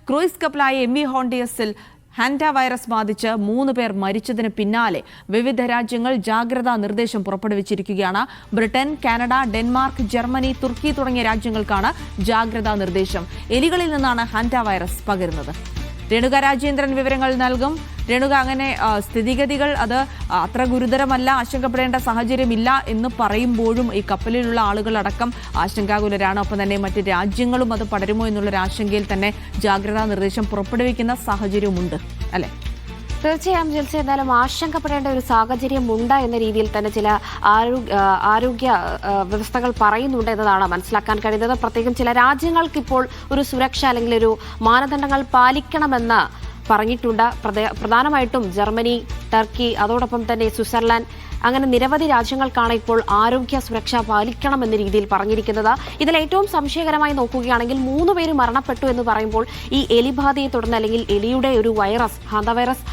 Cruise കപ്പലായ MV ഹോണ്ടിയസിൽ hanta virus ബാധിച്ച് 3 പേർ മരിച്ചതിന് പിന്നാലെ വിവിധ രാജ്യങ്ങൾ ജാഗ്രതാ നിർദ്ദേശം പുറപ്പെടുവിച്ചിരിക്കുകയാണ്. ബ്രിട്ടൻ, കാനഡ, ഡെൻമാർക്ക്, ജർമ്മനി, തുർക്കി തുടങ്ങിയ രാജ്യങ്ങൾക്കാണ് ജാഗ്രതാ നിർദ്ദേശം. എലികളിൽ നിന്നാണ് ഹാൻഡ വൈറസ് പകരുന്നത്. രേണുക രാജേന്ദ്രൻ വിവരങ്ങൾ നൽകും. രേണുക, അങ്ങനെ സ്ഥിതിഗതികൾ അത് അത്ര ഗുരുതരമല്ല, ആശങ്കപ്പെടേണ്ട സാഹചര്യമില്ല എന്ന് പറയുമ്പോഴും ഈ കപ്പലിലുള്ള ആളുകളടക്കം ആശങ്കാകുലരാണ്. ഒപ്പം തന്നെ മറ്റ് രാജ്യങ്ങളും അത് പടരുമോ എന്നുള്ളൊരു ആശങ്കയിൽ തന്നെ ജാഗ്രതാ നിർദ്ദേശം പുറപ്പെടുവിക്കുന്ന സാഹചര്യമുണ്ട്, അല്ലേ? തീർച്ചയായും ജിൽസ, എന്തായാലും ആശങ്കപ്പെടേണ്ട ഒരു സാഹചര്യമുണ്ട് എന്ന രീതിയിൽ തന്നെ ചില ആരോഗ്യ വ്യവസ്ഥകൾ പറയുന്നുണ്ട് എന്നതാണ് മനസ്സിലാക്കാൻ കഴിയുന്നത്. പ്രത്യേകം ചില രാജ്യങ്ങൾക്ക് ഇപ്പോൾ ഒരു സുരക്ഷ അല്ലെങ്കിൽ ഒരു മാനദണ്ഡങ്ങൾ പാലിക്കണമെന്ന് പറഞ്ഞിട്ടുണ്ട്. പ്രധാനമായിട്ടും ജർമ്മനി, ടർക്കി, അതോടൊപ്പം തന്നെ സ്വിറ്റ്സർലാൻഡ്, അങ്ങനെ നിരവധി രാജ്യങ്ങൾക്കാണ് ഇപ്പോൾ ആരോഗ്യ സുരക്ഷ പാലിക്കണം എന്ന രീതിയിൽ പറഞ്ഞിരിക്കുന്നത്. ഇതിൽ ഏറ്റവും സംശയകരമായി നോക്കുകയാണെങ്കിൽ 3 പേര് മരണപ്പെട്ടു എന്ന് പറയുമ്പോൾ ഈ എലിബാധയെ തുടർന്ന് അല്ലെങ്കിൽ എലിയുടെ ഒരു വൈറസ് ഹാൻഡ വൈറസ്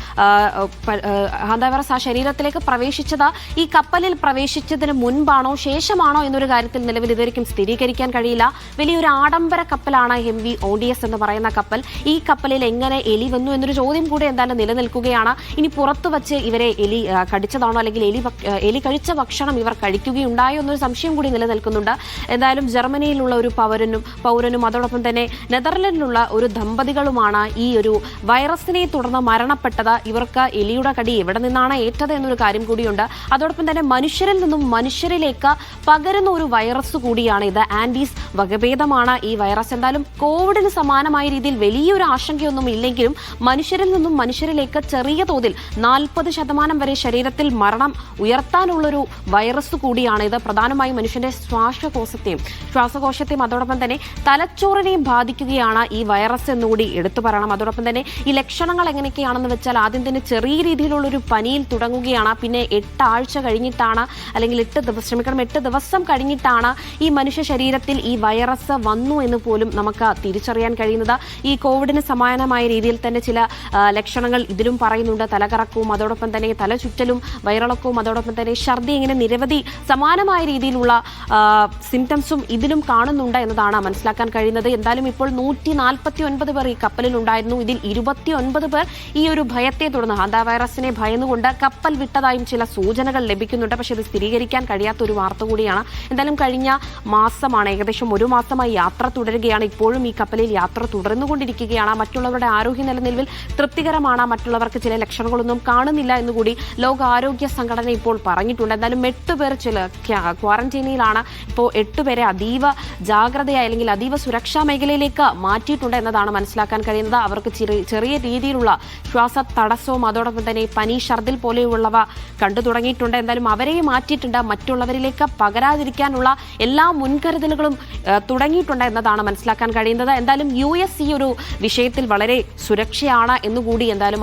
ആ ശരീരത്തിലേക്ക് പ്രവേശിച്ചത് ഈ കപ്പലിൽ പ്രവേശിച്ചതിന് മുൻപാണോ ശേഷമാണോ എന്നൊരു കാര്യത്തിൽ നിലവിൽ ഇതുവരെയും സ്ഥിരീകരിക്കാൻ കഴിയില്ല. വലിയൊരു ആഡംബര കപ്പലാണ് MV ഹോണ്ടിയസ് എന്ന് പറയുന്ന കപ്പൽ. ഈ കപ്പലിൽ എങ്ങനെ എലി വന്നു എന്നൊരു ചോദ്യം കൂടി എന്തായാലും നിലനിൽക്കുകയാണ്. ഇനി പുറത്തു വച്ച് ഇവരെ എലി കടിച്ചതാണോ അല്ലെങ്കിൽ എലി കഴിച്ച ഭക്ഷണം ഇവർ കഴിക്കുകയുണ്ടായോ എന്നൊരു സംശയം കൂടി നിലനിൽക്കുന്നുണ്ട്. എന്തായാലും ജർമ്മനിയിലുള്ള ഒരു പൗരനും അതോടൊപ്പം തന്നെ നെതർലൻഡിലുള്ള ഒരു ദമ്പതികളുമാണ് ഈ ഒരു വൈറസിനെ തുടർന്ന് മരണപ്പെട്ടത്. ഇവർക്ക് എലിയുടെ കടി എവിടെ നിന്നാണ് ഏറ്റത് എന്നൊരു കാര്യം കൂടിയുണ്ട്. അതോടൊപ്പം തന്നെ മനുഷ്യരിൽ നിന്നും മനുഷ്യരിലേക്ക് പകരുന്ന ഒരു വൈറസ് കൂടിയാണ് ഇത്. ആൻഡീസ് വകഭേദമാണ് ഈ വൈറസ്. എന്തായാലും കോവിഡിന് സമാനമായ രീതിയിൽ വലിയൊരു ആശങ്കയൊന്നും ഇല്ലെങ്കിലും മനുഷ്യരിൽ നിന്നും മനുഷ്യരിലേക്ക് ചെറിയ തോതിൽ 40% വരെ ശരീരത്തിൽ മരണം ഉയർത്താനുള്ളൊരു വൈറസ് കൂടിയാണ് ഇത്. പ്രധാനമായും മനുഷ്യന്റെ ശ്വാസകോശത്തെയും അതോടൊപ്പം തന്നെ തലച്ചോറിനെയും ബാധിക്കുകയാണ് ഈ വൈറസ് എന്നുകൂടി എടുത്തു പറയണം. അതോടൊപ്പം തന്നെ ഈ ലക്ഷണങ്ങൾ എങ്ങനെയൊക്കെയാണെന്ന് വെച്ചാൽ ആദ്യം തന്നെ ചെറിയ രീതിയിലുള്ളൊരു പനിയിൽ തുടങ്ങുകയാണ്. പിന്നെ 8 ആഴ്ച കഴിഞ്ഞിട്ടാണ് അല്ലെങ്കിൽ 8 ദിവസം കഴിഞ്ഞിട്ടാണ് ഈ മനുഷ്യ ശരീരത്തിൽ ഈ വൈറസ് വന്നു എന്ന് പോലും നമുക്ക് തിരിച്ചറിയാൻ കഴിയുന്നത്. ഈ കോവിഡിന് സമാനമായ രീതിയിൽ തന്നെ ചില ലക്ഷണങ്ങൾ ഇതിലും പറയുന്നുണ്ട്. തലകറക്കവും അതോടൊപ്പം തന്നെ തലചുറ്റലും വയറിളക്കവും അതോടൊപ്പം തന്നെ ഛർദി, ഇങ്ങനെ നിരവധി സമാനമായ രീതിയിലുള്ള സിംറ്റംസും ഇതിലും കാണുന്നുണ്ട് എന്നതാണ് മനസ്സിലാക്കാൻ കഴിയുന്നത്. എന്തായാലും ഇപ്പോൾ 149 പേർ ഈ കപ്പലിൽ ഉണ്ടായിരുന്നു. ഇതിൽ 29 പേർ ഈ ഒരു ഭയത്തെ തുടർന്ന് ഹാൻഡ വൈറസിനെ ഭയന്നുകൊണ്ട് കപ്പൽ വിട്ടതായും ചില സൂചനകൾ ലഭിക്കുന്നുണ്ട്. പക്ഷേ ഇത് സ്ഥിരീകരിക്കാൻ കഴിയാത്ത ഒരു വാർത്ത കൂടിയാണ്. എന്തായാലും കഴിഞ്ഞ മാസമാണ്, ഏകദേശം 1 മാസമായി യാത്ര തുടരുകയാണ്. ഇപ്പോഴും ഈ കപ്പലിൽ യാത്ര തുടർന്നുകൊണ്ടിരിക്കുകയാണ്. മറ്റുള്ളവരുടെ ആരോഗ്യ നിലവിൽ തൃപ്തികരമാണ്. മറ്റുള്ളവർക്ക് ചില ലക്ഷണങ്ങളൊന്നും കാണുന്നില്ല എന്നുകൂടി ലോകാരോഗ്യ സംഘടന ഇപ്പോൾ പറഞ്ഞിട്ടുണ്ട്. എന്തായാലും 8 പേർ ചില ക്വാറന്റൈനിലാണ്. ഇപ്പോൾ 8 പേരെ അതീവ ജാഗ്രതയായി അല്ലെങ്കിൽ അതീവ സുരക്ഷാ മേഖലയിലേക്ക് മാറ്റിയിട്ടുണ്ട് എന്നതാണ് മനസ്സിലാക്കാൻ കഴിയുന്നത്. അവർക്ക് ചെറിയ രീതിയിലുള്ള ശ്വാസ തടസ്സവും അതോടൊപ്പം തന്നെ പനി, ഛർദിൽ പോലെയുള്ളവ കണ്ടു തുടങ്ങിയിട്ടുണ്ട്. എന്തായാലും അവരെ മാറ്റിയിട്ടുണ്ട്. മറ്റുള്ളവരിലേക്ക് പകരാതിരിക്കാനുള്ള എല്ലാ മുൻകരുതലുകളും തുടങ്ങിയിട്ടുണ്ട് എന്നതാണ് മനസ്സിലാക്കാൻ കഴിയുന്നത്. എന്തായാലും US ഈ ഒരു വിഷയത്തിൽ വളരെ സുരക്ഷയാണ് എന്നുകൂടി എന്തായാലും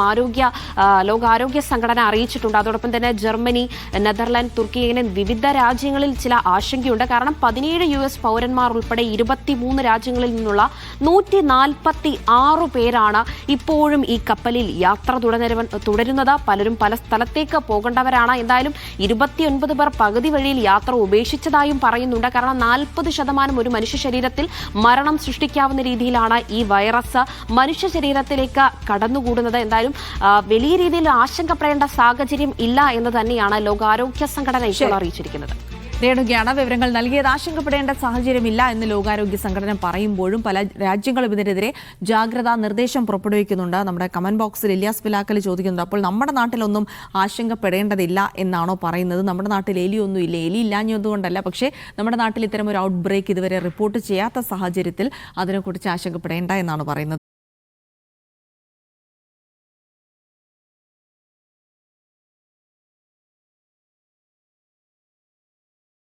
ലോകാരോഗ്യ സംഘടന അറിയിച്ചിട്ടുണ്ട്. അതോടൊപ്പം തന്നെ ജർമ്മനി, നെതർലാൻഡ്, തുർക്കി, ഇങ്ങനെ വിവിധ രാജ്യങ്ങളിൽ ചില ആശങ്കയുണ്ട്. കാരണം 17 US പൗരന്മാർ ഉൾപ്പെടെ 23 രാജ്യങ്ങളിൽ നിന്നുള്ള 146 പേരാണ് ഇപ്പോഴും ഈ കപ്പലിൽ യാത്ര തുടരുന്നത്. പലരും പല സ്ഥലത്തേക്ക് പോകേണ്ടവരാണ്. എന്തായാലും 29 പേർ പകുതി വഴിയിൽ യാത്ര ഉപേക്ഷിച്ചതായും പറയുന്നുണ്ട്. കാരണം 40% ഒരു മനുഷ്യ ശരീരത്തിൽ മരണം സൃഷ്ടിക്കാവുന്ന രീതിയിലാണ് ഈ വൈറസ് മനുഷ്യ ശരീരത്തിലേക്ക് കടന്നുകൂടുന്നത്. എന്തായാലും വലിയ രീതിയിൽ ആശങ്കപ്പെടേണ്ട സാഹചര്യം ഇല്ല എന്ന് തന്നെയാണ് ലോകാരോഗ്യ സംഘടന ഇപ്പോൾ അറിയിച്ചിരിക്കുന്നത്. രേണുകയാണ് വിവരങ്ങൾ നൽകിയത്. ആശങ്കപ്പെടേണ്ട സാഹചര്യമില്ല എന്ന് ലോകാരോഗ്യ സംഘടന പറയുമ്പോഴും പല രാജ്യങ്ങളും ഇതിനെതിരെ ജാഗ്രതാ നിർദ്ദേശം പുറപ്പെടുവിക്കുന്നുണ്ട്. നമ്മുടെ കമന്റ് ബോക്സിൽ ഇല്യാസ് പിലാക്കൽ ചോദിക്കുന്നുണ്ട്, അപ്പോൾ നമ്മുടെ നാട്ടിലൊന്നും ആശങ്കപ്പെടേണ്ടതില്ല എന്നാണോ പറയുന്നത്? നമ്മുടെ നാട്ടിൽ എലിയൊന്നും ഇല്ല, എലി ഇല്ലാഞ്ഞതുകൊണ്ടല്ല, പക്ഷേ നമ്മുടെ നാട്ടിൽ ഇത്തരം ഒരു ഔട്ട് ബ്രേക്ക് ഇതുവരെ റിപ്പോർട്ട് ചെയ്യാത്ത സാഹചര്യത്തിൽ അതിനെക്കുറിച്ച് ആശങ്കപ്പെടേണ്ട എന്നാണ് പറയുന്നത്.